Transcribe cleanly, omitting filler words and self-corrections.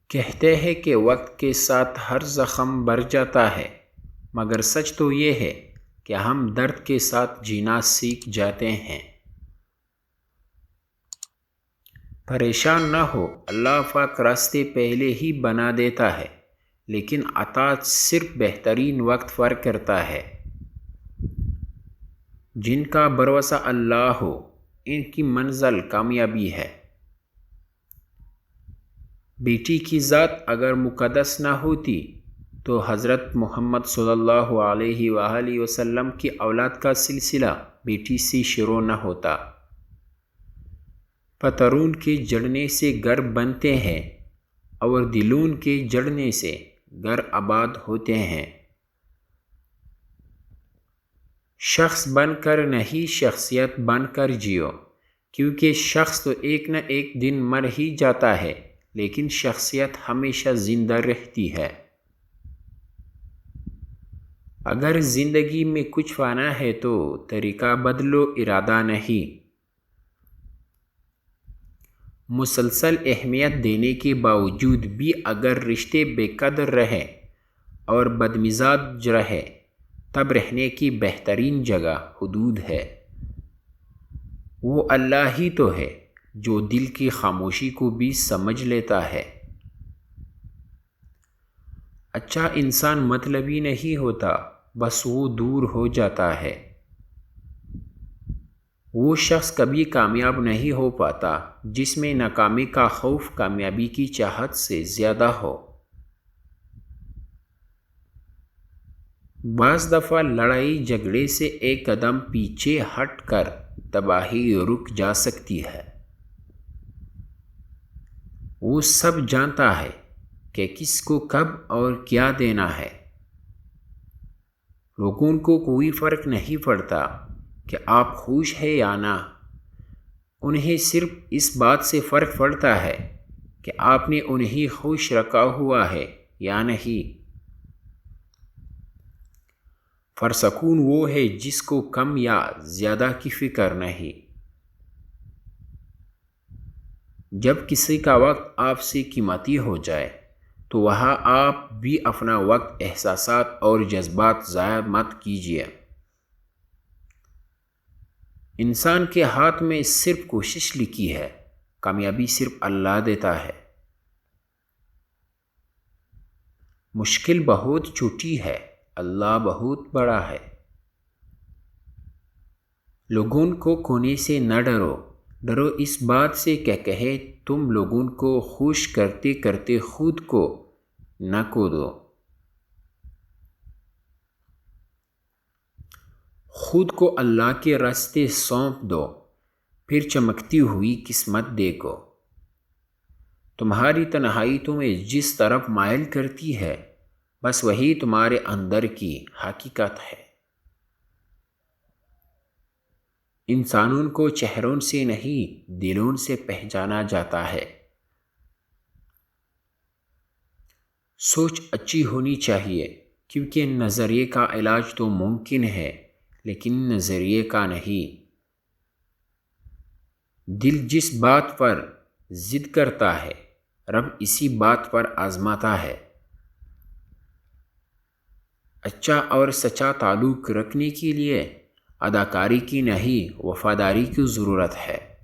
کہتے ہیں کہ وقت کے ساتھ ہر زخم بھر جاتا ہے، مگر سچ تو یہ ہے کہ ہم درد کے ساتھ جینا سیکھ جاتے ہیں۔ پریشان نہ ہو، اللہ پاک راستے پہلے ہی بنا دیتا ہے، لیکن عطا صرف بہترین وقت پر کرتا ہے۔ جن کا بھروسہ اللہ ہو، ان کی منزل کامیابی ہے۔ بیٹی کی ذات اگر مقدس نہ ہوتی تو حضرت محمد صلی اللہ علیہ وآلہ وسلم کی اولاد کا سلسلہ بیٹی سے شروع نہ ہوتا۔ پتھروں کے جڑنے سے گھر بنتے ہیں اور دلوں کے جڑنے سے گھر آباد ہوتے ہیں۔ شخص بن کر نہیں، شخصیت بن کر جیو، کیونکہ شخص تو ایک نہ ایک دن مر ہی جاتا ہے، لیکن شخصیت ہمیشہ زندہ رہتی ہے۔ اگر زندگی میں کچھ پانا ہے تو طریقہ بدلو، ارادہ نہیں۔ مسلسل اہمیت دینے کے باوجود بھی اگر رشتے بے قدر رہے اور بدمزاج رہے، تب رہنے کی بہترین جگہ حدود ہے۔ وہ اللہ ہی تو ہے جو دل کی خاموشی کو بھی سمجھ لیتا ہے۔ اچھا انسان مطلبی نہیں ہوتا، بس وہ دور ہو جاتا ہے۔ وہ شخص کبھی کامیاب نہیں ہو پاتا جس میں ناکامی کا خوف کامیابی کی چاہت سے زیادہ ہو۔ بعض دفعہ لڑائی جھگڑے سے ایک قدم پیچھے ہٹ کر تباہی رک جا سکتی ہے۔ وہ سب جانتا ہے کہ کس کو کب اور کیا دینا ہے۔ لوگوں کو کوئی فرق نہیں پڑتا کہ آپ خوش ہیں یا نہ، انہیں صرف اس بات سے فرق پڑتا ہے کہ آپ نے انہیں خوش رکھا ہوا ہے یا نہیں۔ پرسکون وہ ہے جس کو کم یا زیادہ کی فکر نہیں۔ جب کسی کا وقت آپ سے قیمتی ہو جائے تو وہاں آپ بھی اپنا وقت، احساسات اور جذبات ضائع مت کیجیے۔ انسان کے ہاتھ میں صرف کوشش لکھی ہے، کامیابی صرف اللہ دیتا ہے۔ مشکل بہت چھوٹی ہے، اللہ بہت بڑا ہے۔ لوگوں کو کھونے سے نہ ڈرو، ڈرو اس بات سے کہ کہیں تم لوگوں کو خوش کرتے کرتے خود کو نہ کھو دو۔ خود کو اللہ کے راستے سونپ دو، پھر چمکتی ہوئی قسمت دیکھو۔ تمہاری تنہائی تمہیں جس طرف مائل کرتی ہے، بس وہی تمہارے اندر کی حقیقت ہے۔ انسانوں کو چہروں سے نہیں، دلوں سے پہچانا جاتا ہے۔ سوچ اچھی ہونی چاہیے، کیونکہ نظریے کا علاج تو ممکن ہے، لیکن نظریے کا نہیں۔ دل جس بات پر ضد کرتا ہے، رب اسی بات پر آزماتا ہے۔ اچھا اور سچا تعلق رکھنے کے لیے اداکاری کی نہیں، وفاداری کی ضرورت ہے۔